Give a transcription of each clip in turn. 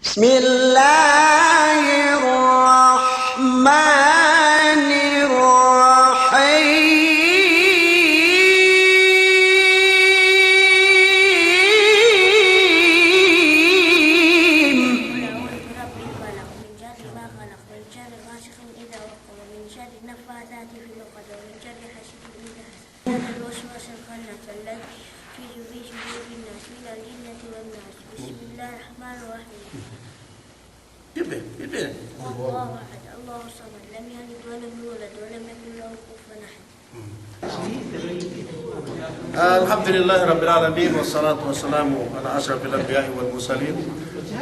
بسم الله الرحمن الرحيم بسم الله الرحمن الرحيم. الله أحد الله الصمد لم يلد ولم يولد ولم يكن له كفوا أحد. الحمد لله رب العالمين والصلاة والسلام على أشرف الأنبياء والمرسلين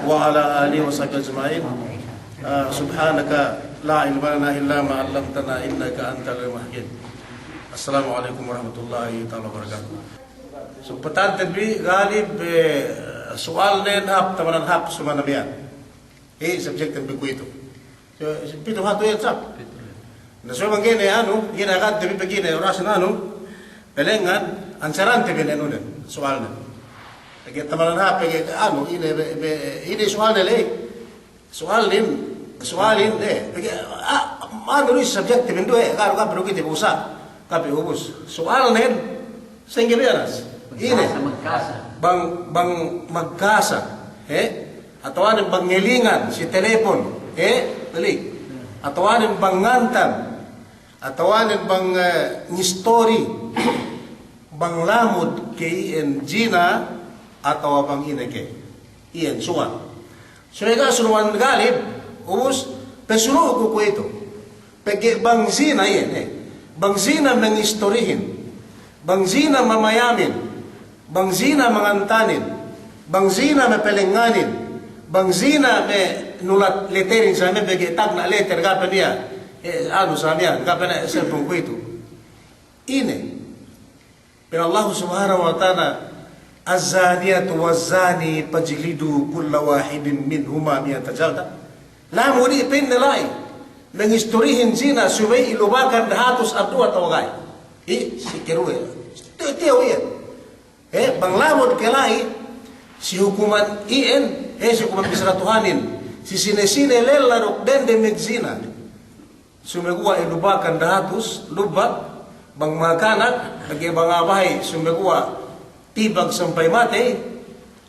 وعلى آله وصحبه أجمعين. سبحانك لا علم لنا إلا ما علمتنا إنك أنت العليم الحكيم. السلام عليكم ورحمة الله تعالى وبركاته. Sepetan tadi galib soal nenhap teman hap semua nabian. Subjek tembiku itu. Pitu hatu ya cap. Na so mangene anu, gina kat tebi begini oras anu. Pelengan ansaran tebi anu den soalnya. Lagi teman hap anu ini soalnya le. Soalin anu ni subjek tebi dua kalau kan perlu kita usah. Tapi ubus soal nen sehingga biaras. Ini bang magkasa, atau anong bang ngelingan si telepon, balik, atau anong bang ngantan, atau anong bang nistori, bang lamud kay en jina, atau bang ineke, iyan suwan. So ika sunuan galib, ubus pesuru ko ito, pag bang zina iyan, bang zina ng istorihin, bang zina mamayamin. Bang zina mangantanin, bang zina mapelenganin, bang zina me nulat lettering sa me bagi tag na letter kapan niya, ano sa niya, kapan na cellphone ko ito. Ine. Pero Allah subhanahu wa ta'ala, az-zaniyatu waz-zani pajlidu kulla wahidin minhuma miyata jalda. Lamu di pinalay, nang istorihin zina, subay ilubakan dahatos abdua tawagay. Si Kiruwe. Tiyaw yan. Bang lamod kelai si hukuman IN si hukuman bisratuhanin si sine-sine lelarok den de megzina sumegua ilubakan dahatus lubak bang makanak bagi bang abay sumegua tibag sampai mate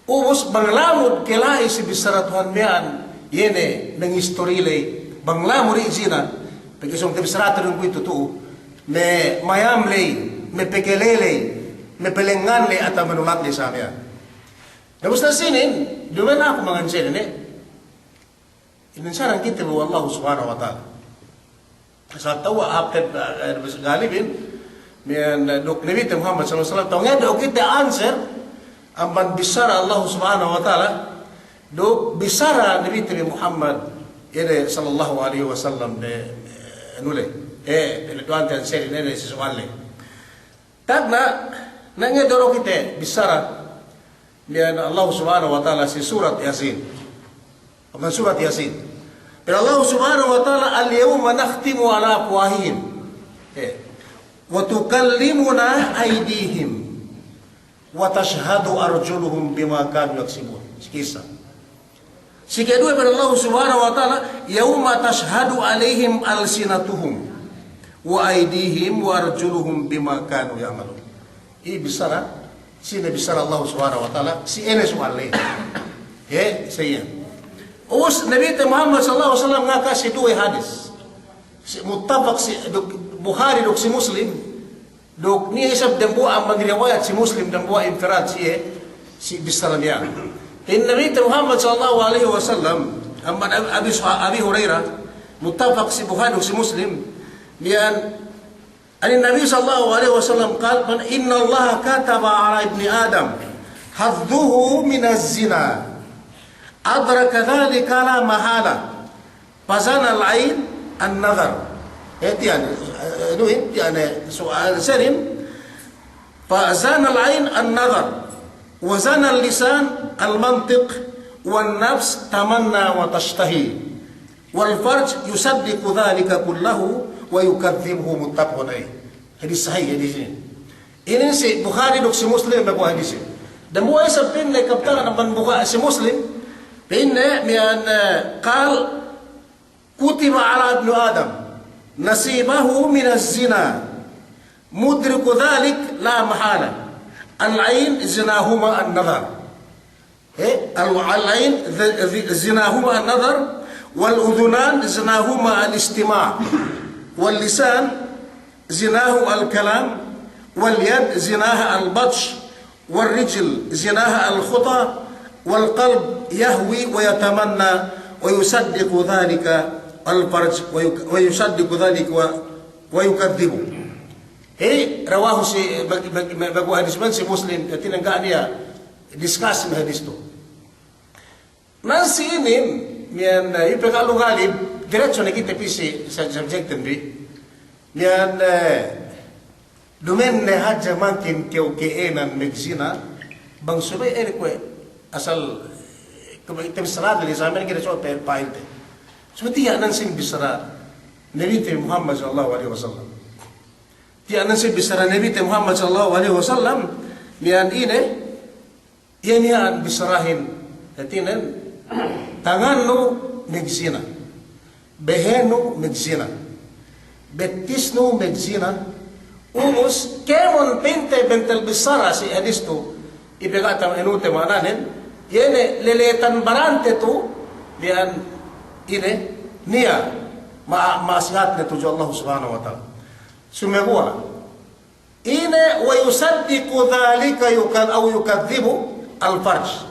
ubus bang lamod kelai si bisratuhan mian yene nang istorile bang lamod izina bagi sum bisratu ng kuito tu me mayamley me pekelele me pelengan le at manulat le sa amya. Dabos na sinin, duman na ako mga sinin Inansaran kita mo Allah subhanahu wa ta'ala. Sa tawa hapkad galibin, miyan dok nabita Muhammad sallallahu alaihi wasallam, tawa nga daw kita answer, ang bisara Allah subhanahu wa ta'ala, dok bisara nabita Muhammad sallallahu alaihi wasallam, nule, pinatuan tayo sinin, si suwale. Tagna, nangedoro kita bisara lian Allah subhanahu wa ta'ala si surat Yasin. Aman surat Yasin. Pero Allah subhanahu wa ta'ala al-yawma nakhtimu ala afwahihim wa tukallimuna aydihim wa tashhadu arjuluhum bima kanu yaksibun. Sikisa. Si kedua pada Allah subhanahu wa ta'ala yawma tashhadu alaihim alsinatuhum wa aydihim wa arjuluhum bima kanu ya'malun. Bisara, sino bisara Allah subhanahu wa ta'ala, si Enes wali. Saya. Us Nabi Muhammad sallallahu alaihi wasallam nga kasi dua hadis. Si muttafaq si Bukhari dok si Muslim, dok ni isab dan buah ang riwayat si Muslim dan buah infirad si bisara niya. In Nabi Muhammad sallallahu alaihi wasallam, amman Abi Hurairah, muttafaq si Bukhari dok si Muslim, lian النبي صلى الله عليه وسلم قال إن الله كتب على ابن آدم حظه من الزنا أدرك ذلك لا محالة فزن العين النظر يعني سؤال سلم فزن العين النظر وزن اللسان المنطق والنفس تمنى وتشتهي والفرج يصدق ذلك كله ويكذبه متفق عليه. Hadis sahih hadis ini. Ini si Bukhari dok si Muslim bawa hadis ini. Dan buat sampai le kaptaran ng Bukhari si Muslim Pinne mian qal kutiba ala ibnu Adam nasibahu min az-zina mudriku dhalik la mahala. Al-ain zinahuma an-nadhar. Al-ain zinahuma an-nadhar wal-udhunan zinahuma al-istima' wal-lisan zinahu al-kalam wal-yad zinaha al-batsh wal-rijl zinaha al-khuta wal-qalb yahwi wa yatamanna wa yusaddiqu dhalika al-farj wa yusaddiqu dhalika wa yukadhibu. Rawahu si bagu hadis man si Muslim tinanggaan niya discuss ng hadis to. Nansi ini mian ipekalu galib diretso na kita pisi sa subject bi. Mian dumen ne hadja makin keu keenan megsina bang subay kwe asal item sarad li sa amin kita so per painte. Seperti yang nansi bisara Nabi Muhammad sallallahu alaihi wasallam. Tiyan si bisara Nabi Muhammad sallallahu alaihi wasallam mian ini yan bisarahin katinan tanganno megsina beheno megsina betisno megsina umus kemon pinte bentel bisara si hadisto ibegata enute mananen yene leletan barante tu lian ini nia maasihat na tuju Allah subhanahu wa ta'ala sumegua ine wa yusaddiqu dhalika yukadhibu al-farj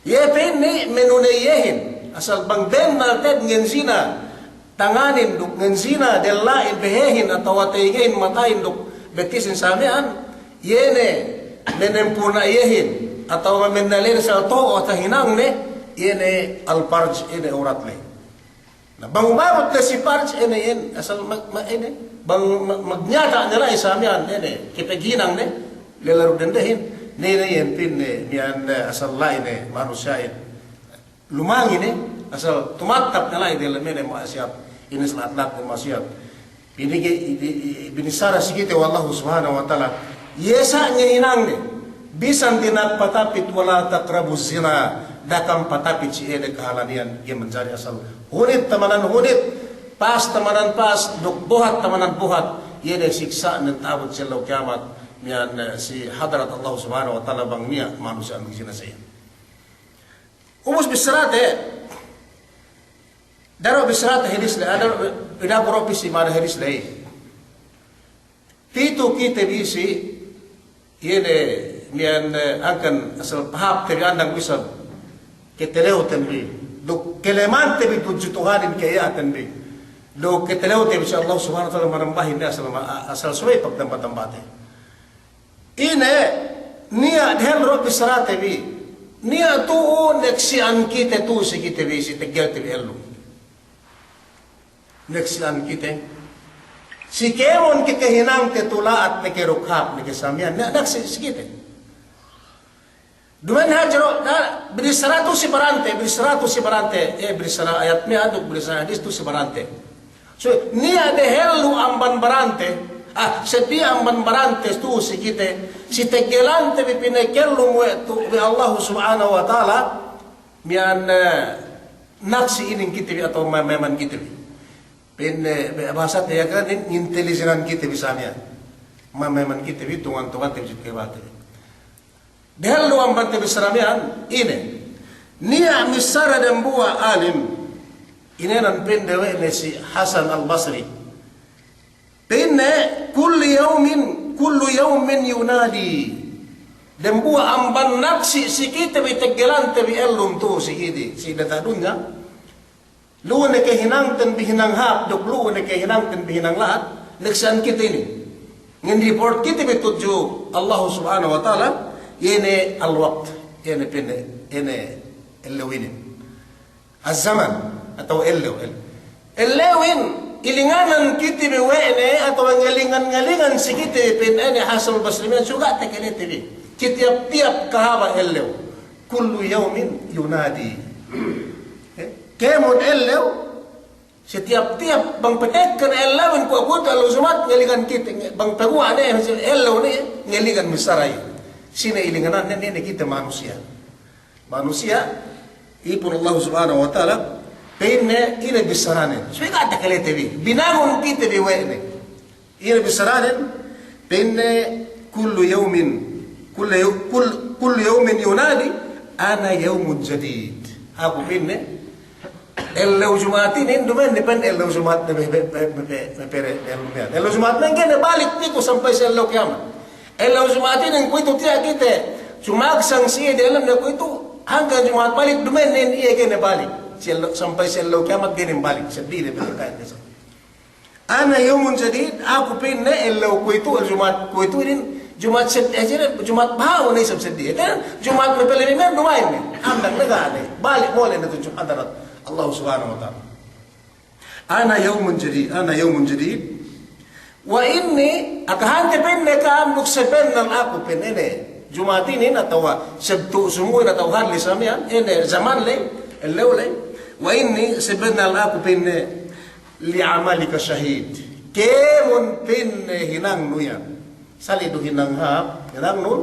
yepini menuneyehin asal bang ben malted ngenzina tanganin duk ngenzina delain behehin atau atayin matain duk betisin samian yene menempuna yehin atau menalin sa to o tahinang ne yene al-farj ine uratle na bang umabot na si farj ine yen asal ine bang magnyata nila isamian ine kipeginang ne lelaro dendehin nene yen pin mian asal lain manusia lumangi ne asal tumatap nila ide lemene maasiat ini selat-lat maasiat binisara sikite wallahu subhanahu wa ta'ala yesa ngehinang ne bisan tinat patapit wala taqrabu zina dakam patapit si ede kahalanian yang mencari asal hunit tamanan hunit pas tamanan pas duk buhat tamanan buhat yede siksa nan tabut silau kiamat mian si hadrat Allah subhanahu wa ta'ala bang niya manusia ang zina saya umus bisrate daro bisrate hadis la ada ida propisi mara hadis lai tito kita bisi yede mian akan asal pahap tebi andang bisab keteleo tembi do kelemante bi tuju Tuhanin kaya tembi do keteleo tebi si Allah subhanahu wa ta'ala marambahin dia asal suwe pagtampat-tampate ine niya dhel ro bisrate bi niya tuun neksian kita tu si kita bi si tegel tebi elu neksian kita si kemon kikehinang tetulaat ne kerukhap ne kesamian nak si kita dumen hajro beri 100 si barante beri 100 ayat me aduk beri 100 hadis tu si barante so ni ada helu amban barante sepi amban barante tu si kita si tegelante bi pinekelu tu bi Allah subhanahu wa ta'ala mian naksi ini kita bi atau meman kita bi pin bahasa dia kan intelijenan kita bisanya meman kita bi tuan-tuan te ke bate dahil luang bante bisramian ini niya misara dan buah alim ini nan pendewe ne si Hasan al-Basri penne kullu yawmin yunadi dan buah amban naksi si kita bi tegelante bi elum tu si hidi si datadunya luwan ne kehinang ten bihinang hap dok luwan ne kehinang ten bihinang lahat neksan kita ini ngin report kita bi tuju Allah subhanahu wa ta'ala ini al-waqt ini pene ini elewinin az-zaman atau elewin ilinganan kita biwene atau ngalingan si kita pene ini Hasan al-Basri juga tekene tibi tiap kahaba elew kullu yawmin yunadi kemon elew setiap bang petekkan elewin ku kalau sumat ngalingan kita bang pegua ne elew ne ngalingan misarai sini ilinganan ini kita manusia ipun Allah subhanahu wa ta'ala penne ina bisaranen so ika ada kale tevi binangon kita di wene ina bisaranen penne kullu yawmin yunadi ana yawmun jadid aku penne ello jumatin indumen depan ello jumat ello jumat nengene balik niko sampai ello kiamat ello jumatin yang kuitu tia kita cuma sanksi dalam na kuitu hanggang jumat balik dumen nen iya kene balik sampai ello kiamat gene balik sedih de berkait desa ana yawmun jadid aku penne ello kuitu jumat kuitu ini jumat aja jumat bahawa nih sedih kan jumat mepelin men lumayan nih andang negara balik boleh na jumat darat Allah subhanahu wa ta'ala ana yawmun jadid wa inni akahante penne ka amluk sepennan aku penne jumatinin atau sabtu sumuin atau hari samian ini zaman le اللولي وإني سبنا الأب بين لعملك شهيد كيمون بين هنang nuya salidu hinang hap hinang nun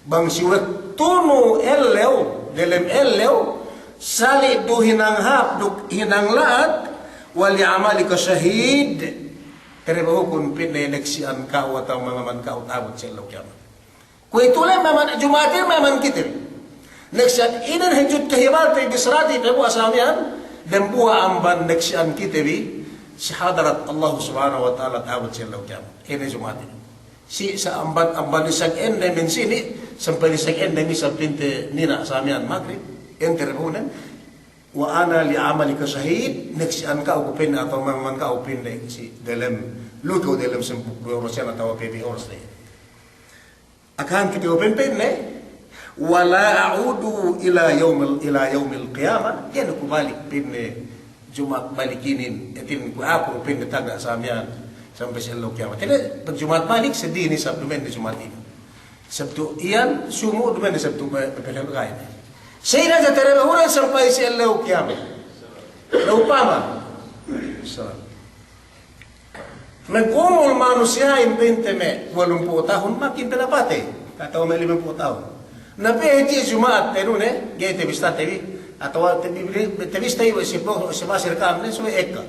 bang siwet tunu ellew delem ellew salidu hinang hap duk hinang laat wali amalika syahid teribahukun pin eleksian kau atau mamaman kau tabut selaw kiamat kuitulah maman jumatir maman kitir neksian inan hejut kehibat bisrati pebu asamian dan buah amban neksian kitibi si hadarat Allah subhanahu wa ta'ala tabut selaw kiamat ini jumatir si sa amban isang ende min sini sampai isang ende misal pinte nina samian maghrib enterbunan wa ana li amalika syahid neksian ka ko pin atau man ka upin si dalam luto dalam sempuk urusan atau PB hours ne akan kita upin ne wala a'udu ila yaumil qiyamah yan ko balik pin Jumat balikinin etin ko ako pin taga samian sampai selalu kiamat. Jadi Jumat balik sedih ni Sabtu men di Jumat ini. Sabtu iyan sumu men di Sabtu pepelan kain. Saya dah terima orang sampai selalu kiamat. Upama. Nagumul manusia yang binteme 80 tahun makin pelapate. Atau 50 tahun. Nabi haji Jumat terune gete bista tevi atau tevi stay si masir kam ne so ekka.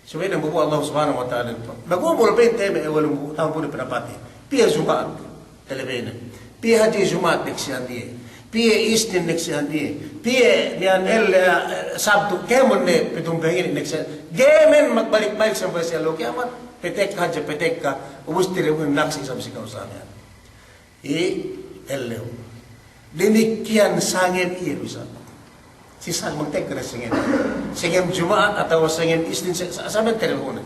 So ini buku Allah subhanahu wa ta'ala itu. Nagumul binteme 80 tahun pun pelapate. Pia Jumat televene. Pia haji Jumat neksian dia. Pia istin neksian dia. Pia nian Sabtu kemon ne petumpengin neksian. Gemen magbalik-balik sampai selalu kiamat. Petek aja petek ka ubus tirewin naksi sampai si kausanya. Elleu. Demikian sangem iya bisa. Si sang mentek kena sangem. Sangem Jumat atau sangem istin sampai tirewin.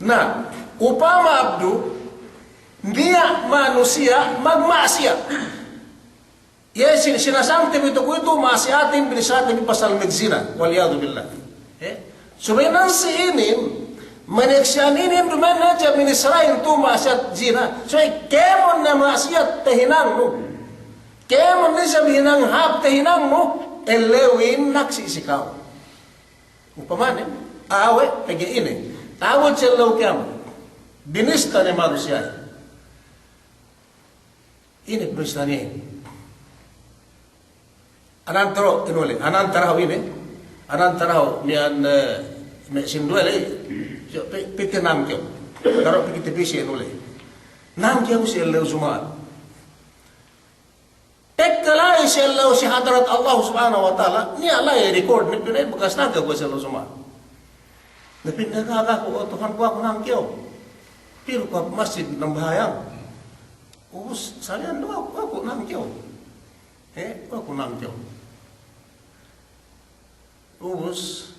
Nah, upama abdu dia manusia magmaksiat. Ya sinasam itu kuitu maksiatin bilisatin pasal megzina waliyadu billah. Sebenarnya si ini meneksian ini dimana aja minisrain tu maksiat zina. So kemon na maksiat tehinang mo. Kemon ni sa hinang hap tehinang mo elewin naksi sikaw. Upamane awe pagi ini tawad selaw kiamat. Binista ni manusia. Ini binista ni. Anantaro inole anantaraw ini. Anantaraw niyan me sinduele. Pikir nam kyo, kalau pikir tepisi nule, nam kyo si Allah Jumat. Tekkalai si Allah si hadarat Allah subhanahu wa ta'ala, ni Allah yang record, ni pinay bekas naga ko si Allah Jumat. Tapi nagkaka ko, Tuhan ko ako nam kyo. Pero ko masjid ng bahayang. Ubus, salian doa ako nam kyo. Ako nam kyo. Ubus,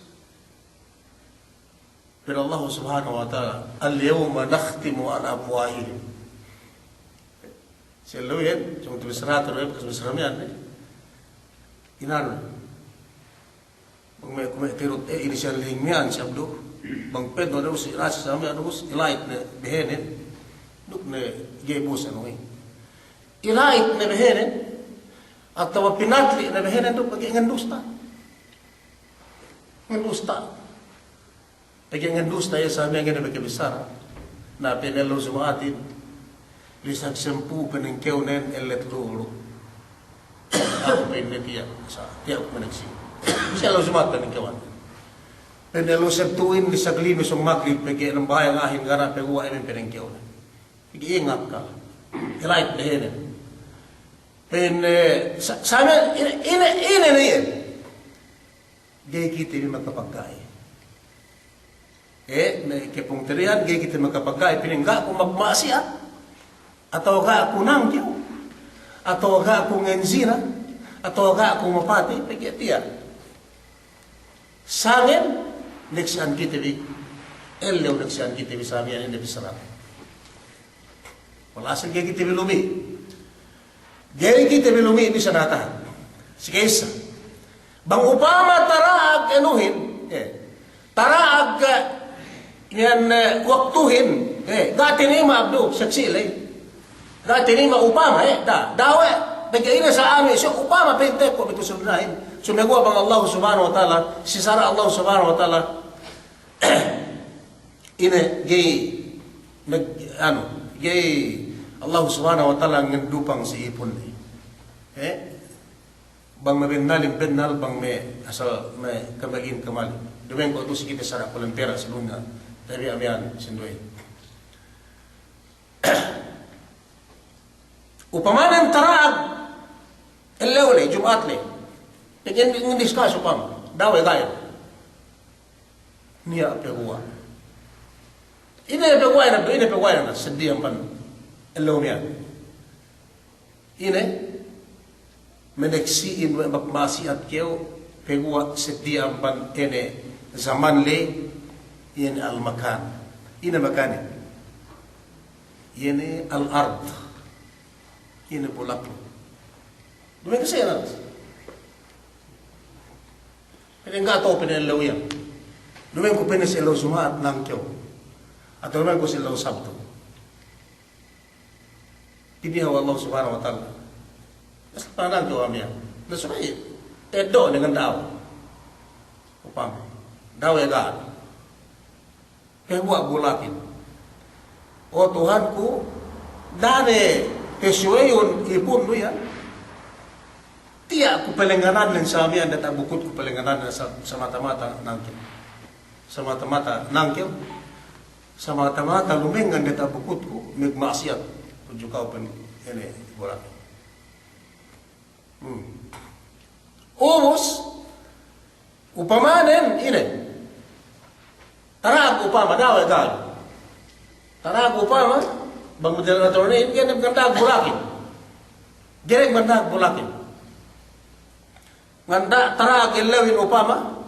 Pero Allah subhanahu wa ta'ala al-yawma nakhtimu ala afwahihim. Selalu yan, yung tumisrato rin, kasi misramian inano. Kung may tirot, inisyan lingmian sabdo, bang pedno na si rasa sa amin, ilait na behenin, duk na gebus ano ilait na behenin, at tawa pinatli na behenin, duk pag-ingandusta. Ngandusta. Pagyangan dusta ya sa amin nga nabagkabisara na pinelo sumatin lisag sempu peningkew nen elet lulu ako pinitiyak sa tiyak managsi Siya lang sumat peningkawan. Pendelo sabtuin di saglino sa magrib pagi ng bahayang ahin gara peguwa ay peningkawan. Iingat ka. Right dehen. Pen sana ina na yan. Gay kita ni magkapagkay. May kipungterian gay kita magkapagkay piningga kung magmasiat atau ka ako nangkyaw atau ka ako ngenzina atau ka ako mapati pagkatiya. Sangin neksian kita bi elew neksian kita bi sabi yan hindi bisarap. Wala sing gay kita bi lumi. Gay kita bi lumi bisa natahan. Sige isa. Bang upama taraag enuhin, taraag yan waktuhin, gati ni maabdo saksilay. Gati ni maupama dawe bigay na sa amin siya upama pinte ko bito sunahin. Sumagawa bang Allah subhanahu wa ta'ala, si Sara Allah subhanahu wa ta'ala ina gay gay Allah subhanahu wa ta'ala ngandupang si ipon bang mabinnalim bennal bang may asal may kamagin kamali dumen ko ito si kita sarap walang pera sa lunga tabi amiyan sindoy upamanan taraag elewle jumatle pagyan discuss upam dawe gaya niya peguwa ina peguwa na sedih pan elew niya ina meneksiin magmasiat kyo peguwa sedih pan ene zaman le ine al makan ina makani ine al ard ine bulak dume kasi na pinengga to pinelaw yan dume ko pinesilaw sumaat ng kyo at dume ko silaw sabto pinihaw Allah subhanahu wa ta'ala mas panang kyo amya nasumay edo dengan daw upam daw egaan pewa bulakin o Tuhan ku dane kesueyon ipun do yan tiya ku pelenganan ng sami ang databukot ku pelenganan sa mata-mata nangkil sa mata-mata nangkil sa mata-mata lumengan databukot ku magmaksiat tujukaw pen ene bulakin Umos upamanen ine tarag upama daw egal tarag upama bang moderator ni yan ganda bulakin gerek ganda bulakin nganda tarag elewin upama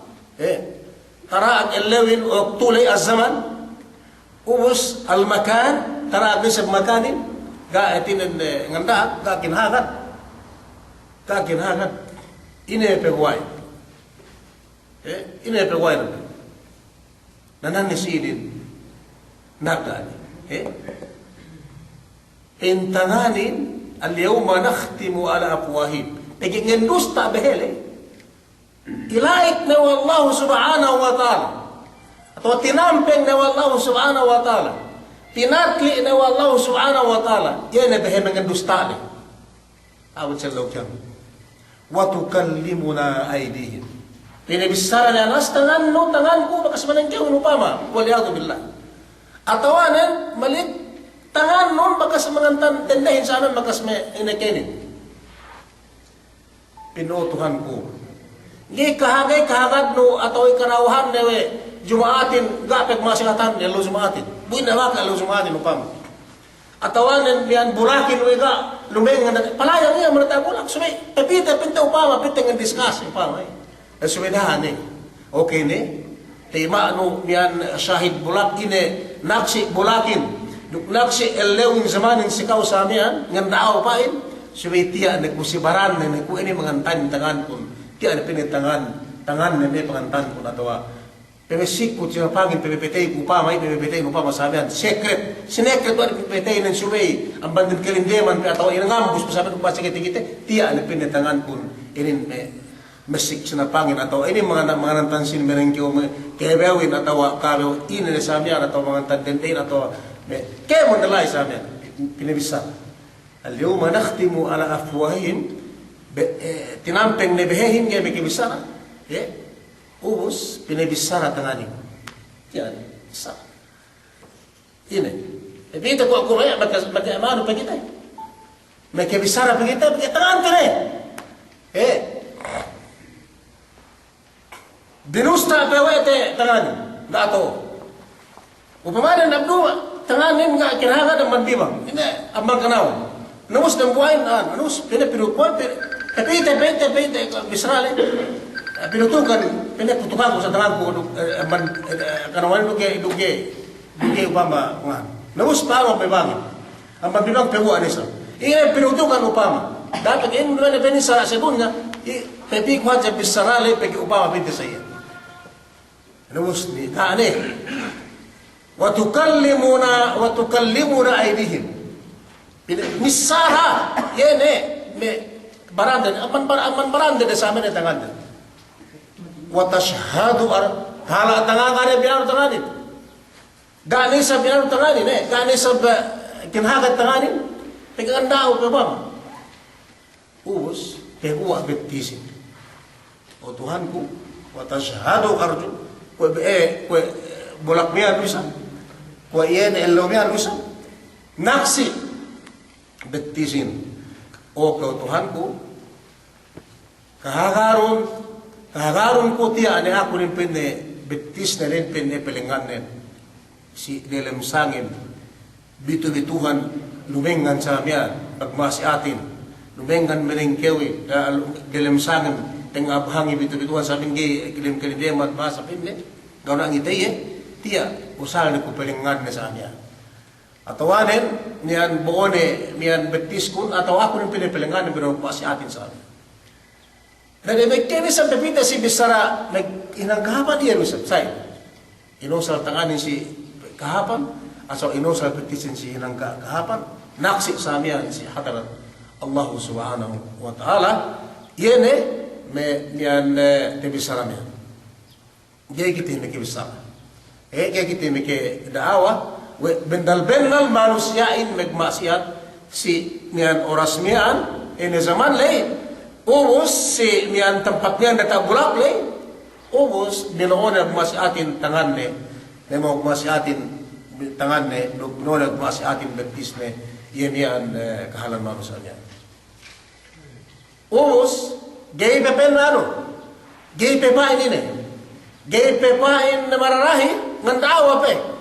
tarag elewin tulay az-zaman umos al-makan tarag nisab makanin ga etinen nganda ga kinhagat ine peguay nanan nisidin nagdani intanganin al-yawma nakhtimu ala afwahim pagingin dusta behele ilaik na wallahu subhanahu wa ta'ala atau tinampeng na wallahu subhanahu wa ta'ala tinatli na wallahu subhanahu wa ta'ala yan na behemengan dusta ni awad sa lawkyan wa tukallimuna aydihim pinibisara na anas tangan ko bakas manangkiw upama waliyadu billah atawanan malit tangan nun bakas mangantan tendahin sa amin bakas may inakenin pinutuhan ko di kahagad no ataw ikanauhan newe jumaatin gapag masihatan nilo jumaatin buin na waka nilo jumaatin upama atawanan biyan burakin wega lumengan palayang iya manatagulak sumay pepita pinta upama pinta ng discuss upama sumidahan okay ni tima ano biyan syahid bulak ine naksi bulakin naksi elewing zamanin sikaw sa amiyan ngandaaw pain sumay tiya nagmusibaran na nagku ini mangantan tangan kun tiya na pinitangan tangan na may pangantan kun atawa pemesikot siya pangin pepetay upama pepetay upama sabihan secret sinecret wa pepetay ng sumay ang bandit kalindeman atawa inangambus pasabi kung basa kita tiya na pinitangan kun inin mesik sa napangin atau ini mga nantansin merengkyo kebewin atau karo ini na samyan atau mga tandentin atau kaya mo nalay samyan pinibisa al-yawma nakhtimu ala afwahihim tinampeng nebehehim kaya mikibisa na ubus pinibisara tangani. Yan, sa. Ini. Tapi ito ko ya magkaamano pa kita. May kibisara pa kita tangan tire. Dinusta pa wete tangani. Dato. Upamana nabduwa tanganin nga kinahaga ng mandibang. Hindi amang kanaw. Nus ng buhayin nus pinapinukuan tapi bisrale pinutukan pinaputukan ko sa tangan ko kanawan duge upama nga. Nus pa mo pebangin. Ang mandibang pewa nisa. Iya pinutukan upama. Dapat in na benisa segunda pepi ko sa bisrale pegi upama pinte sa iya. Nus ni ane وتكلمنا أيديهم misara yene me baranda aman baranda de samene tanganda wa tashhadu hala tangangare biar tangani gani sa biar tangani ne gani sa kinhaga tangani peganda o pebam us pegua betisin o Tuhanku wa tashhadu arju ko bolak mian bisa ko yen elomian bisa naksi betisin o kau Tuhanku kahagarun ko tiya ane ako rin pene betis na rin pene pelenganen si dalam sangin bitu-bituhan lumengan sa miyan pagmasi atin lumengan menengkewi dalam sangin tengabhangi bitu-bituhan sa minggi kilim-kilim masa pene gawin ang itay tiya usal na ko pelengan na sa miyan atawanin niyan buone niyan betis kun atau ako rin pinipilangan ng binapasi atin sa amin. Nagdemektinis sa pepita si Bisara inangkahapan niya misal say inusal tanganin si kahapan aso inusal petisin si inangkahapan naksi sa amin si hadarat Allah subhanahu wa ta'ala yene me niyan te Bisara miyan gaya kita me ke Bisara gaya kita me ke daawa bendal-bendal manusiain magmaksiat si niyan oras miyan ini zaman lay ubos si niyan tempat niyan natabulak lay ubos dinoon nagmasiatin tangan ne nemo magmasiatin tangan ne noon nagmasiatin betis ne yan kahalan manusia niyan ubos gay pepen ano gay pepain ini gay pepain na mararahi ngandawa pe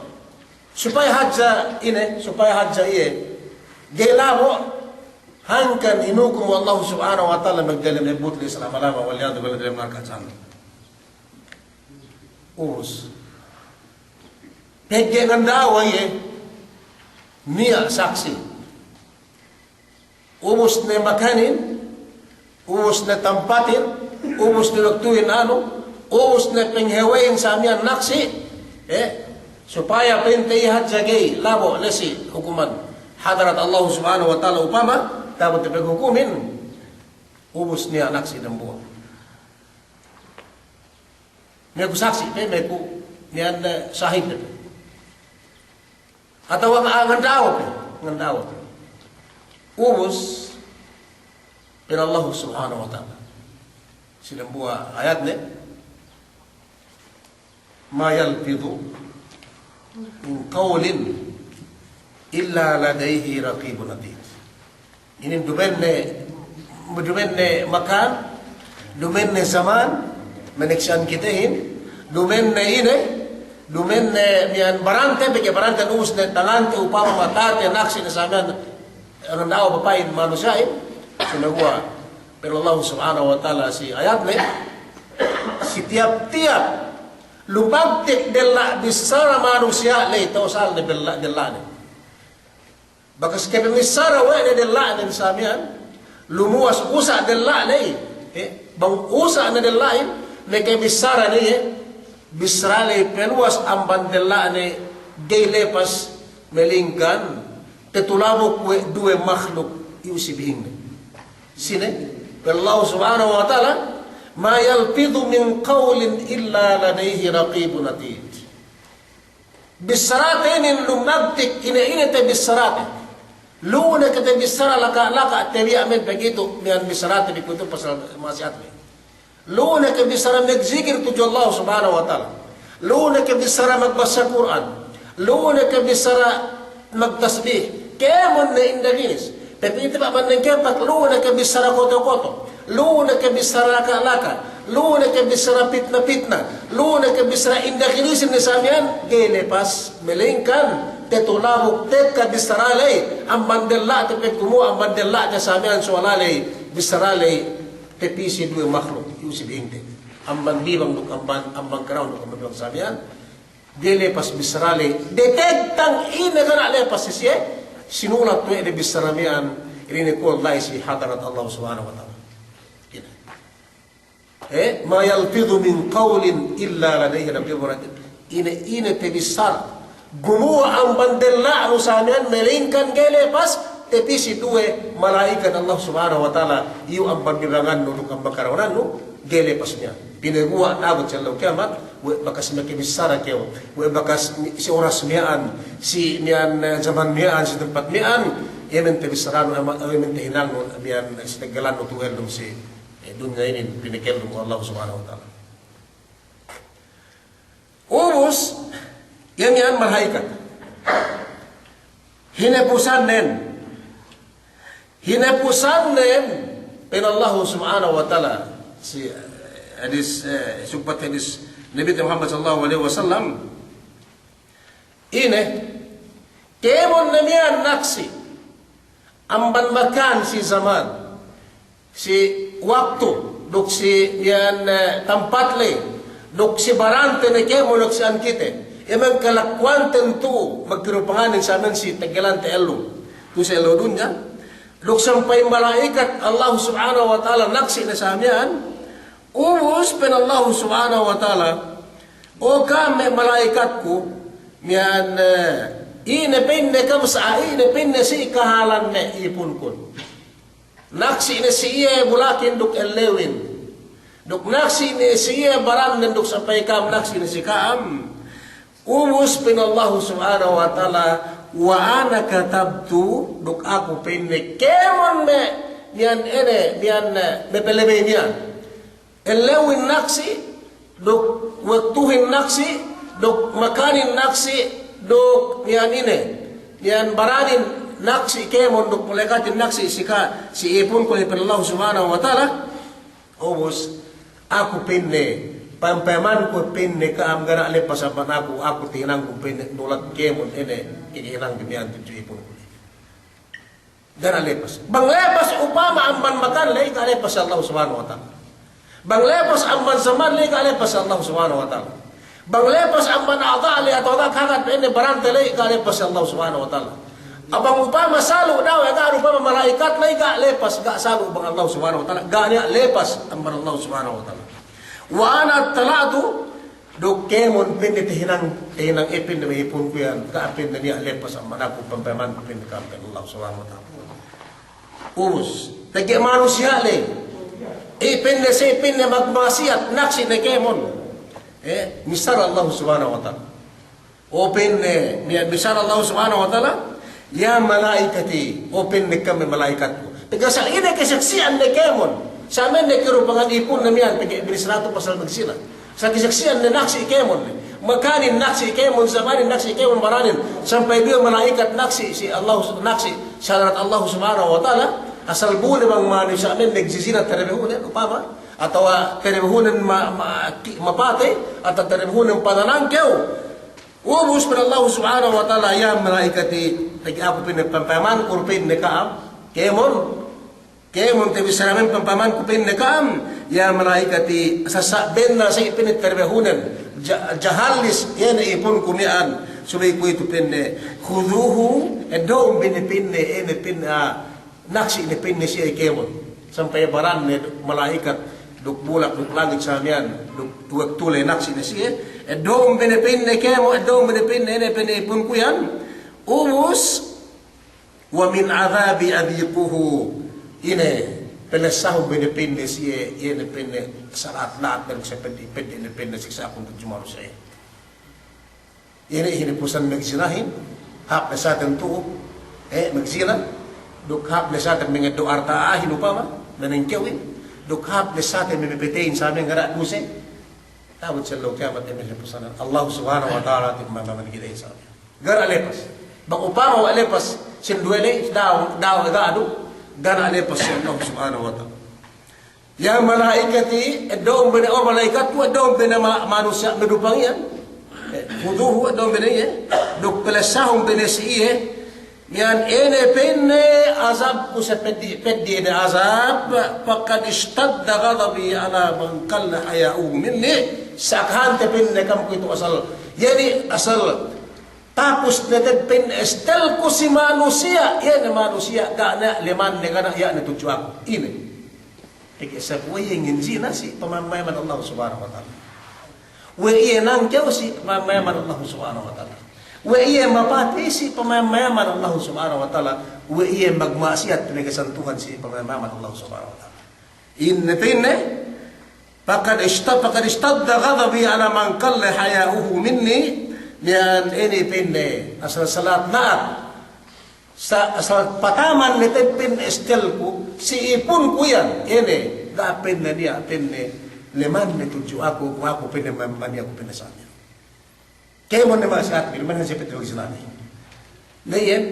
supaya hadza iye gelabo hangkan inukum wallahu subhanahu wa ta'ala magdalim ibut li salama wal yadu bil dalam markatan urus pegge gandawa ye niya saksi ubus ne makanin ubus ne tampatin ubus ne waktuin ubus ne penghewain sa miyan naksi supaya pentihat jagay labo nasi hukuman hadarat Allah subhanahu wa ta'ala upama dapat dipaghukumin ubus niya anak si dambuha may kusaksi may ku niyan sahid atau ngandaw ubus pin Allah subhanahu wa ta'ala si dambuha ayat ne ma yalfidhu min qawlin illa ladayhi raqibun atid. Ini dumenne makan, dumenne zaman, meneksyan kitahin, dumenne miyan barante, bagi barante nuus na talante upama matate, naksi na saman, ang nao papayin manusiain, sunagwa. Pero Allah subhanahu wa ta'ala si ayat ne, si tiap-tiap lubagtik della bisara manusia le tausal de bella della ne bakas kebe misara wa de della den samian lumuas usa della le bang usa na della ne ke bisara ne bisrale peluas amban della ne gay lepas melingkan tetulabo kwe due makhluk yusibihin sine Allah subhanahu wa ta'ala ma yalfidhu min qawlin illa ladayhi raqibun atid bisaratin lumagtik ina-inate bisaratin luna kata bisara laka tebi amin begitu mian bisaratin ikutu pasal masyat Luna ka bisara nagzikir tuju Allah subhanahu wa ta'ala. Luna ka bisara magbasa Quran. Luna ka bisara magtasbih. Kemon na indaginis. Pepiti pa man ng kepat, luna ka bisara koto-koto. Luna ka bisara laka-laka. Luna ka bisara pitna-pitna. Luna ka bisara indaginisin ni samian. Gelepas melingkan. Tetulabok tet ka bisaralay. Ang bandela tepet kumu, ang bandela ka samian sualalay. Bisaralay. Tepisi dua makhluk. Yusuf hindi. Ang bandibang duk, ang bangkaraw duk, ang bandibang samian. Gelepas bisaralay. Detektang ina ka na lepas siya. Sinulat mo ini bisaramian. Ini ko Allah si hadarat Allah subhanahu wa ta'ala. Ma yalfidhu min qawlin illa ladayhi raqibun atid. Ina tebisar. Gumawa ang bandela ang samian, melingkan gelepas, tepisi dua malaikat Allah subhanahu wa ta'ala, iyo ang pagbilangan nung ang magkarawanan no, gelepas niya. Pinagawa nabot siya lang kiamat, bakas makibisara kayo, bakas si oras miyaan, si miyan zaman miyaan, si tempat miyaan, yaman tebisarano, yaman tehinang nun, miyan si tagalan no tuwel nung si dunya ini pinikel nung Allah subhanahu wa ta'ala. Ubus, yan malaikat. Hinapusan nen pen Allah subhanahu wa ta'ala si hadis subat hadis Nabi Muhammad sallallahu alaihi wasallam ini kemon namian naksi amban makan si zaman si waktu duk si yan tempat le duk si barante ne kemon duk si ankite emang kalakuan tentu magkirupanganin sa amin si tagalan te elu tu sa elu dunya duk sampai malaikat Allah subhanahu wa ta'ala naksi na sa amin ubus pen Allah subhanahu wa ta'ala o kame malaikat ko miyan inepinne kam sa inepinne si kahalan me ipun kun naksi na siya bulakin duk elewin duk naksi na siya baram nanduk sampai kam naksi na si kam ubus pen Allah subhanahu wa ta'ala wa ana katabtu duk aku pinne kemon me miyan miyan mepelebe miyan elewin naksi duk waktuhin naksi duk makanin naksi duk miyan miyan baranin naksi kemon duk mulekatin naksi si ipun ko ipin Allah subhanahu wa ta'ala ubus aku pinne pampaman ko pinne ka am gana lepas apan aku tinang ko pinne nulat kemon ikinang gimian tujuh ipun ko gana lepas bang lepas upama amban makan lay ka lepas Allah subhanahu wa ta'ala bang lepas amban zaman lay ka lepas Allah subhanahu wa ta'ala bang lepas amban a'ta lay atau kagat pinne barante lay ka lepas Allah subhanahu wa ta'ala abang upama salu daw ka upama malaikat lay ka lepas ga salu bang Allah subhanahu wa ta'ala ganya lepas amban Allah subhanahu wa ta'ala wa ana talatu duk kemon pinne tinang ipin na ipun ko yan kaapin na niya lepas ang manako pampaman pin ka Allah subhanahu wa ta'ala ubus tagi manusia le ipin na magmasiat naksi na kemon misal Allah subhanahu wa ta'ala open niya misal Allah subhanahu wa ta'ala ya malaikati open ni kami malaikat ko tagasal ina kasaksian na kemon sa amin na kirupangan ipon na miyan, pag-ibrisrato pasal magsila. Sa kisaksiyan na naksi ikemon, makanin naksi ikemon, zamanin naksi ikemon maranin, sampai biyo malaikat naksi, si Allah naksi, syarat Allah subhanahu wa ta'ala, asal buli bang mani sa amin, nagsisina terebehunan, upama, atau terebehunan mapate, atau terebehunan pananangkew. Ubus per Allah subhanahu wa ta'ala, ya malaikati, nag-apo pinapampaman, kurpin na kaam, kemon, kemon te bisaramen pampaman kupin nekam ya malaikati sasaben na sa ipinit terbehunan jahalis yan ipon kumian subay ko ito pinne khuduhu edo binipinne pinna naksi ni pinne siya kemon sampai baran ne malaikat duk bulak duk langit sa miyan duk tuwag tulay naksi ni siya edo binipinne kemon edo binipinne pinne ipon ko yan ubus wa min adhabi adhiquhu ini penesahu benepende siya ini pene salat lahat dan sa pende siksa kung tujumaru siya ini pusan magsinahin hap na sa atin tuo magsina duk hap na sa atin mga doar taahin upama naningkewin dukhap lesate memepetein sa amin gara muse. Tawad sa lo kiamat emin pesanan Allah subhanahu wa ta'ala ti mamaman kita sa amin. Gara lepas. Bang upama wa lepas sinduele daw gado gara lepas sa Allah subhanahu wa ta'ala. Ya malaikati adom bena o malaikat tu adom bena manusia medupang yan. Khuduhu adom bena ye. Duk pelasahum bena siye. Yan ene penne azab ko sa peddi na azab faqad ishtadda ghadabi ala man qalla haya'uhu minni sakhante penne kam ko ito asal yani asal tapos na pin estel ko si manusia yan manusia gana leman ne gana ya na tuju ako ini ike sa buhay ngin zina si pamamayaman Allah subhanahu wa ta'ala wa iya nang kyaw si pamamayaman Allah subhanahu wa ta'ala wa iya mapati si pamamayaman Allah subhanahu wa ta'ala wa iya magmaasiyat pinagasantuhan si pamamayaman Allah subhanahu wa ta'ala inna tinne faqad ishtadda ghadabi ala man qalla haya'uhu minni yan ini pinne asal salat naat sa asal pataman ni pin estel ko si ipun ko yan ini gapin na niya pinne leman ni tuju ako kung ako pinne mamani ako pinasanya. Kaya mo naman sa atin, naman hansipit yung islami. Ngayon,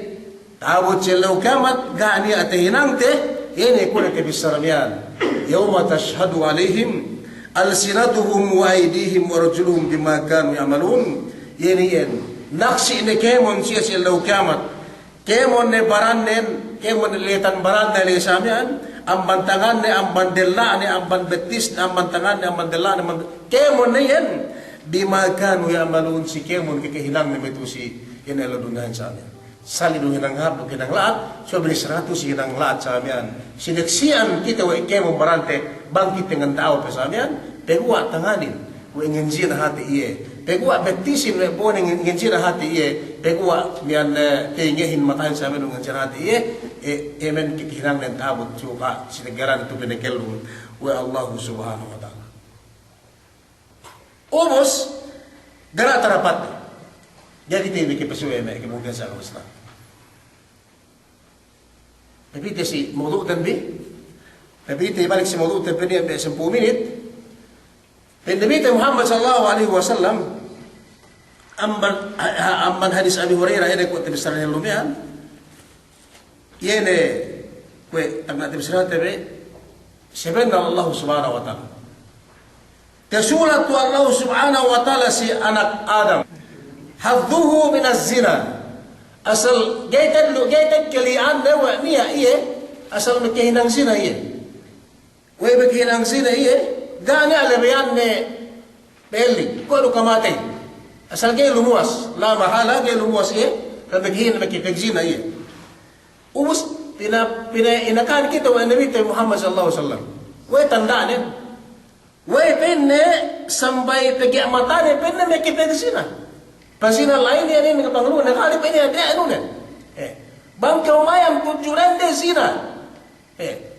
tawad sila ukamat, gani at hinangte, yan ay kuna kibisaramiyan. Yawma tashhadu alihim, alsinatuhum wa aydihim wa rajuluhum bima kanu yamalun. Yan. Naksi ni kemon siya sila ukamat. Kemon ni baranen, kemon ni litan baran na lisamian, ang bantangan ni, ang bandela ni, ang banbetis, ang bantangan ni, ang bandela ni, kemon ni yan. Bima kanu yamalun si kemon kikahilang na ito si inaladunahan sa amin. Salino hinang hapon kinang lahat, so binisrato si hinang lahat sa amin. Sinaksiyan kita wa ikemon barante, bangkit ng tao pa sa amin, pegwa tanganin, wa ingenzi na hati iye. Pegwa betisin na po ng ingenzi na hati iye, pegwa miyan tingihin matahin sa amin ng ingenzi na hati iye, emen kikahilang ng tao, suka sinagaran ito pinakelun, wa Allah subhanahu wa ta'ala. Umos, gara tarapat. Jadi tayo kipasuya may kimugan sa Islam. Napita si Mawdu' Tanbi. Napita balik si Mawdu' Tanbi niya 10 minit. Napita Muhammad sallallahu alaihi wasallam amman hadis Abi Hurairah yana ko tibisar niya lumian. Yene kwe tagna tibisar tabi sebenarnya Allah subhanahu wa ta'ala. Kasulat tu Allah subhanahu wa ta'ala si anak Adam. Hadduhu min az-zina. Asal gaitan kalian dewa niya iye. Asal magkahinang zina iye. Way magkahinang zina iye. Gani alabayan ni Beli. Kung kamatay. Asal gay lumuwas. La mahala gay lumuwas iye. Kabaghin magkipagzina iye. Ubus inakan kita wa Nabi Muhammad sallallahu alaihi wasallam. Way tandaan eh. Way penne sampai pergi amatan penne me kita di sini. Pasina lain dia ni kapangru nak kali penne ada anu ne. Bangkau mayam tujuan di sini.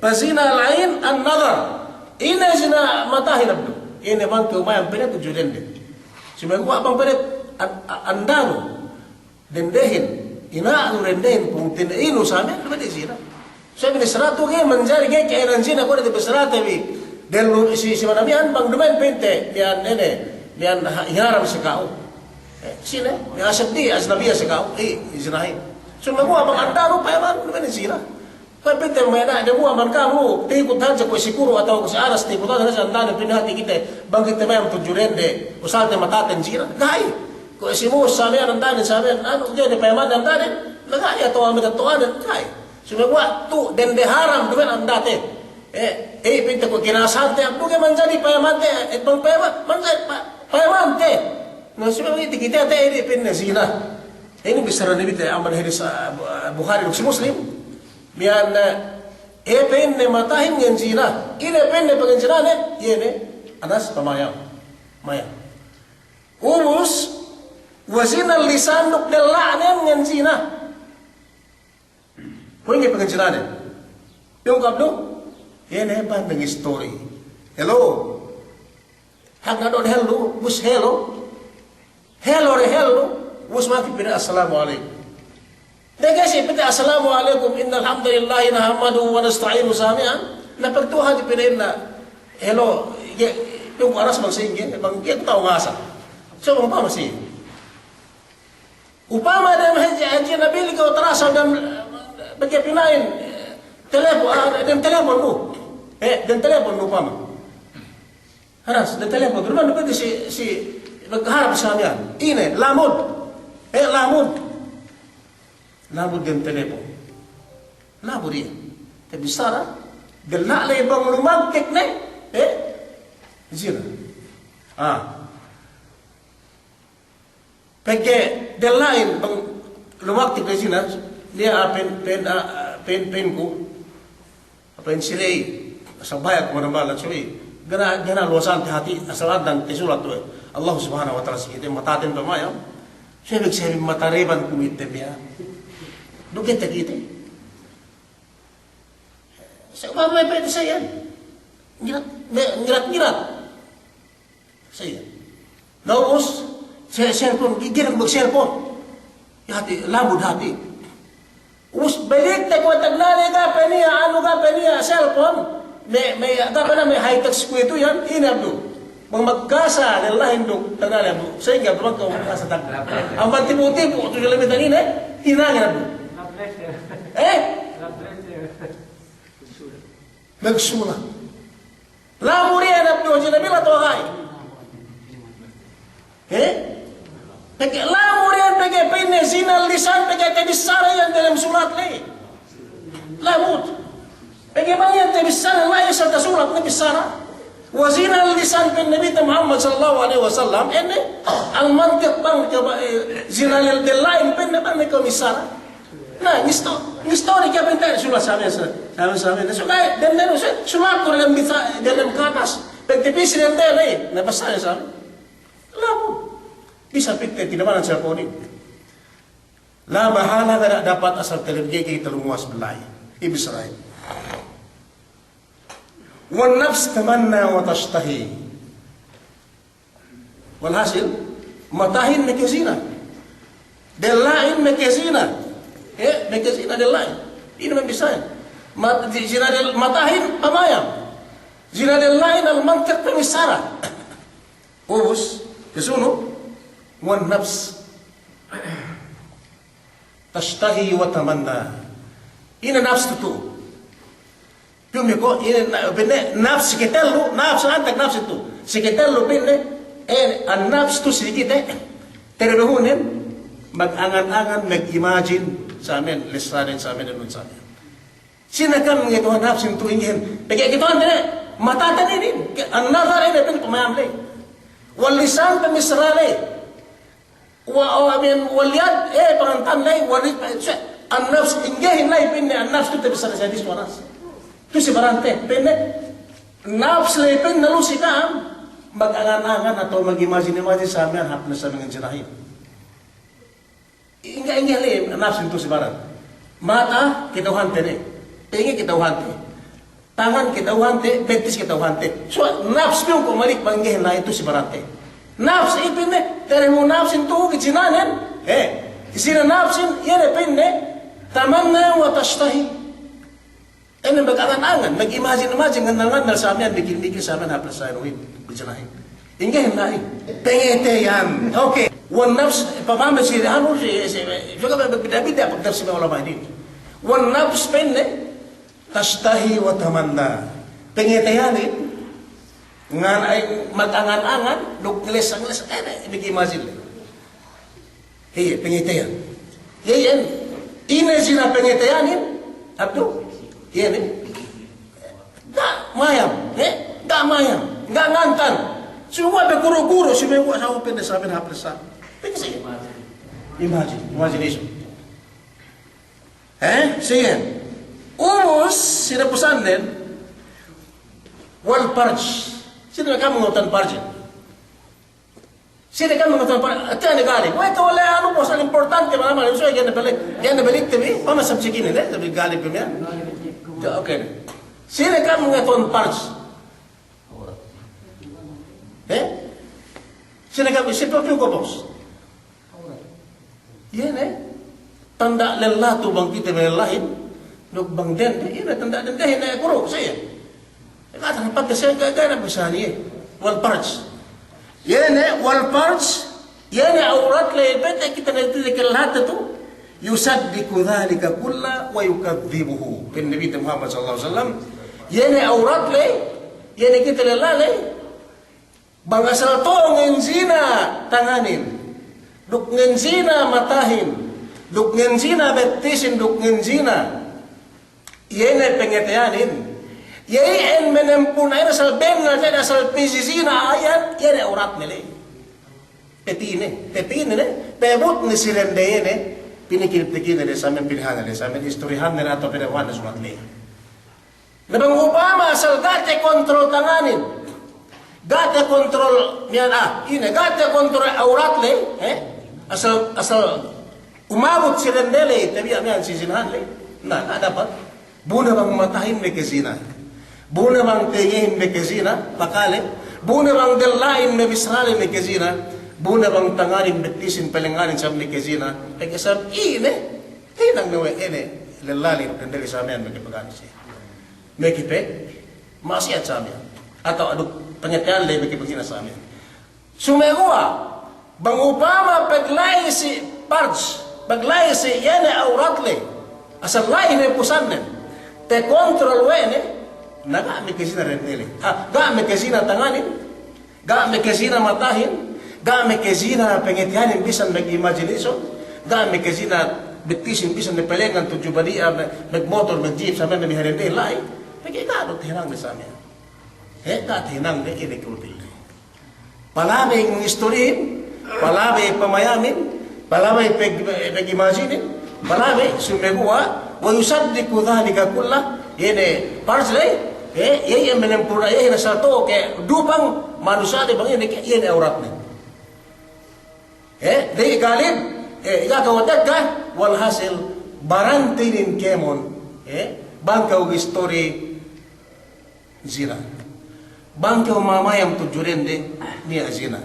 Pasina lain an-nazar. Ina sina matahin abdu. Ini bangkau mayam penne tujuan dia. Semua abang penne andanu dendehin. Ina anu dendehin pun tin inu sampai di sini. Saya ni seratu ke menjadi ke kairan sini aku ada di seratu bi. Dan si manamian bang dumain pente nian nian hiaram sekau sini nian asdi asnabia sekau izrahi semua abang anda rupa abang dumain zina kau pente mana ada buah man kamu tikut saja kau sikuru atau kau aras tikut saja anda pindah hati kita bang kita memang tujuan de usahanya mataten zina gai kau simu samian anda ni samian anu jadi paman anda ni lagai atau ambil tuan gai semua tu dan deharam dumain anda te pinta ko kinasante abdo ke manjadi payamante etbang payamante no siya mga kita te pinna zina ini bisara nabi te amban hadis Bukhari si Muslim mian pinne matahin ng zina ine pinne pagzina ne yene anas pamaya maya ubus wazina lisan nuk delanen ng zina punya pagzina ne yung kabdo yan hebat ng story. Hello. Hag na doon hello. Bus hello. Hello re hello. Bus maki pina assalamualaikum. Dahil kasi pina assalamualaikum. Inna alhamdulillahi nahamadu wa nasta'inu sami'an. Napagtuhan di pinayin na, hello, yung aras bang singgin, bang yung tao nga sa. So, bang pa masih. Upama na haji nabili ka utarasa dan bagi pinayin, telepon mo. Dan telepon mo upama. Haras, dan telepon. Pero pwede si magharap sa kanya. Ine, lamod. Lamod. Lamod din telepon. Lamod yan. Tapi Sarah, galak lah ibang lumagkik na zina. Pagke dalain bang lumagkik na zina, dia pen ko, apen silay, asang bayag mo naman at suwi, gana luwasan ti hati, asalan dan tisulat to Allah subhanahu wa ta'ala sige, matatin pa mayaw, siya nagsabi matariban kumite niya, dukit na kita. Sa umamay pwede sa yan. Ngirat. Sa yan. Naubos, sa cellphone, giginak mag-cellphone. Hati, labod hati. Us, balik tayo tagnali ka pa niya, ano ka pa niya, cellphone. May high-tech squid yan, inabdo. Mga magkasa, nilahin doon, tagnali abdo. Sa inga, dumag ka magkasa tagna. Ang mantipo-tipo, ito yung lamitan nila, hinangin abdo. Magsulat. Lamurian abdo, sinabila to hay. Lamurian pagay pinne, sinal lisan, pagay tebisara yan dalam surat le. Lamut. Pagay banyan tebisara, layo sa surat na bisara. Wazina lisan pin Nabi Muhammad sallallahu alaihi wasallam, al-mantiq bang zina lillain pin Nabi komisara. Nah, histori ka pinta sulat sa amin. So kaya dan sulat ko dalam kertas. Pagtipis ng tele, nabasa niya sa amin. Labo. Bisa pinta tinaman ang cellphone. La mahala na dapat asal televisi kita lumuwas belai. Ibn Israel. Wan nafs tamanna wa tashtahi. Walhasil matahin nakizina. Delain nakizina. Nakizina delain. Ini memang bisa. Zina del matahin pamayam. Zina delain al-mantiq pemisara. Ubus kesuno wan nafs tashtahi wa tamanna. Ini nafs itu. Piumi ko ini nafs kitelu, nafs antak nafs itu. Sikitelu pinne an nafs itu sedikit terbehunin mag-angan-angan mag-imagine sa amin, lisanin sa amin dan sa amin. Sinakan ngituhan nafs itu ingin. Pagka kituhan din matatanin. Ang nazar ay pin pumayamli. Wal lisan pamisrali. Wal yad parantan lay walit ang nafs ingin lay pinne ang nafs itu bisa sa diswaras. Itu si barante pinne nafs lay pinne nalusikam mag-angan-angan atau mag-imagine sa amin hap na sa mga jinahin. Inga lay nafs itu si barang. Mata kita uhante pengen kita uhante. Tangan kita uhante, betis kita uhante. So nafs yung kumalik banggihin na ito si barante. Nafs ipinne, teremo nafsin to kijinanen. Isina nafsin yan ipinne, tamanna wa tashtahi. Mag-angan-angan, mag-imagine ngandal sa amin, bigil-bigil sa amin haplas sa inuin, bijanahin. Ingahin na pengete yan. Okay. Wan nafs, pamamad si ano, juga berbeda-beda pagdarsi mga ulama ini. Wan nafs pinne, tashtahi wa tamanna. Pengete yan ngan ay mag-angan-angan, nugles-angles, nag-imagine. Hey, pengete yan. Yan. Ina sila pengete yan, abdo. Yan mayam. Mayam. Nggak ngantan. Semua berguru-guru, semua buat sama pindah sahabat haplas. Pengen imagination. Sige. Umos, sinapusan din, wal parj. Sino kamu ngotan parj? Sino kamu ngotan parj? At yan galing. Wait, wala ano po, sa importante naman. So, yan na balik tabi. Pamasam sikin nila, sabi galing po yan. Okay. Sino kamu ngotan parj? Sino kamu? Sino kamu ngobos? Yan tanda lelato bang kita melalahin. Nuk bang den, ini tanda den deh na kuro saya. Kata pakai saya gagana besani wal parts. Yene wal parts yene aurat le bete kita nanti kelat tu yusaddiqu dhalika kulla wa yukadzibuhu. Kan Nabi Muhammad sallallahu alaihi wasallam yene aurat le yene kita lalale bang asal to ngenzina tanganin. Duk ngenzina matahin. Duk ngenzina betisin duk ngenzina. Yene pengetayanin. Yai en menempuna ina asal benna jadi asal pisisina ayan yene aurat nele. Petine pebut ni sirende yene pinikil-pikil de samen pilihan de samen historihan de atau pedawan de sumat le. Lebang upama asal gate kontrol tanganin. Gate kontrol mian ini gate kontrol aurat le asal umabot sirende le tapi mian sisinhan le. Nah, dapat buna bang matahin me kezina. Buna bang tegehin me kezina, pakale. Buna bang delain me bisrali me kezina. Buna bang tanganin betisin pelenganin sa me kezina. Pagkasam, hinang nawe, lalali, kandali sa amin, magkipagani siya. May kipek, maasiat sa amin. Atau aduk panyatyan lay, magkipagina sa amin. Sumegua, bang upama paglay si parts, paglay si yene auratle, asal lain ay pusanen, te kontrol wene, naga me kezina renele. Ga me kezina tanganin, ga me kezina matahin, ga me kezina pengetianin bisan mag-imagination, ga me kezina betisin bisan na pelengan to jubadia mag-motor, mag-jeep sa mga miharende lai, pagkikado tinang na sa amin. Ka tinang na inikultil. Palabay ng istoryin, palabay pamayamin, palabay pag-imaginin, palabay sumegua, wa yusaddiqu dhalika kulla, yene parsley, yeye menempura yeye na sa to ke dupang manusia de bang yene aurat ne. Di galib ikakawadag ka walhasil barantinin kemon bangkaw story zina. Bangkaw mamayam tujurende niya zina.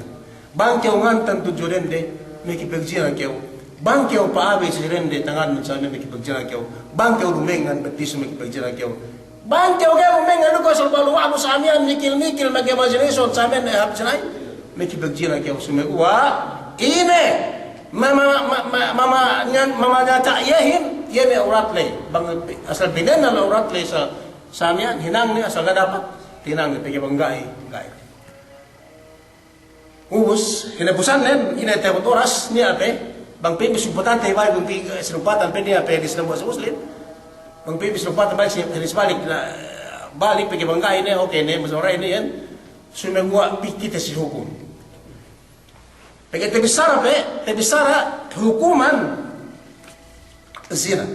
Bangkaw ngantan tujurende mekipagsina kyaw. Bangkaw paabe sirende tangan sa amin mekipagsina kyaw. Bangkaw rumengan batis mekipagsina kyaw. Bangkaw kaya rumengan ko sa baluwa mo sa amin nikil-nikil mag-imagination sa amin hapsinay mekipagsina kyaw sumegwa ine mama nyata yahin yan aurat lay bang asal binan na aurat lay sa samyan hinang ni asal dapat tinang ni pagibanggai gai ubus hinabusan nen hinate oras ni ape bang pebis importante bay bang sinupatan pe dia pe disnabo sa muslim bang pebis sinupatan bay sinis balik na balik pagibanggai ni okay ni masoray ni yan sumengwa pikita si hukum. Pagkat tebisara hukuman zina.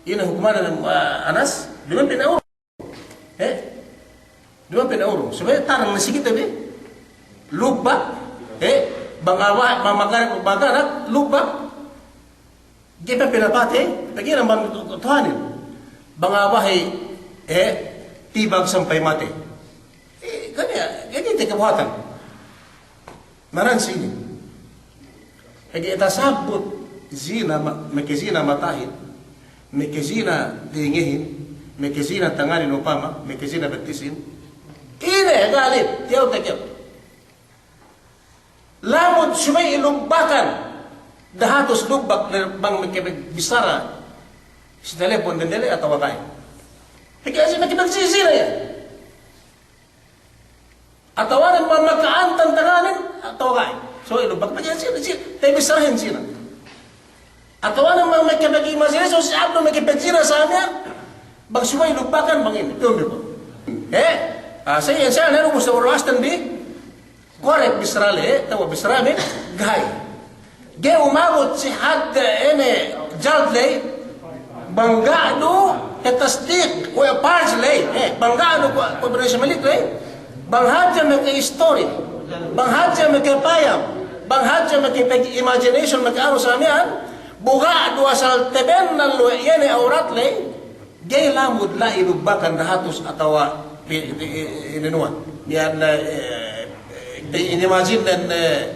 Ini hukuman Anas 50 euro. 50 euro. Sebenarnya tarang nasi kita lupa. Bangawa mamakan lupa. Kita pinapate. Pagi naman tuhanin. Bangawa tibag sampai mati. Kanya kita kebuatan. Naran sini. Kaya itasabot zina, mekezina matahin, mekezina tingihin, mekezina tanganin upama, mekezina betisin. Ine galit, tiyaw takyaw. Lamod sumay ilumbakan, dahatos lugbak bang mekebigsara, si telepon dan dele atau wakay. Kaya mekebigsisira yan. Atawanan mamakaantan tanganin atau kay. So ilubak pa siya tayo bisarahin sila. Atawanan mamakaimagimagine so si Abdo makipagsira sa amin bang sumay ilubakan bang ini. Tumbi po. Saya nero gusto orwastan bi korek bisrale tawa bisrame gay. Gay umabot si had jaldley banggaano katasdik o parsley banggaano ko bersih malik lay. Banghadya maka-story, banghadya maka-payam, banghadya maka-imagination maka-aro sa amin, buga dua sal teben na yene aurat le, gay lamud la ilubakan dahatos atawa ininuan. Yan inimagine dan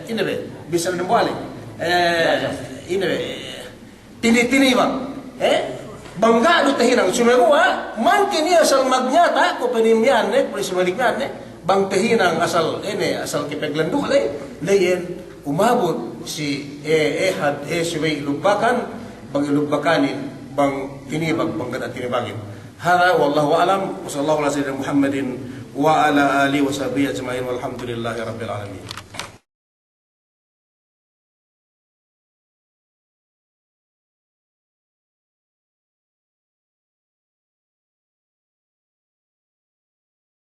inibe, bisa nembali. Inibe, tini-tini bang. bangga do tahinang sumerua mangkin niya asal magnyata ko panimyan prisimalignan bang tahinang asal asal kipeglandu layen umabot si ehad suway lubakan bang ilubakanin bang tinibag bang ganda tinibagin hara wallahu alam wa sallallahu ala sayyidina Muhammadin wa ala alihi wa sahbihi ajma'in walhamdulillahi rabbil alamin.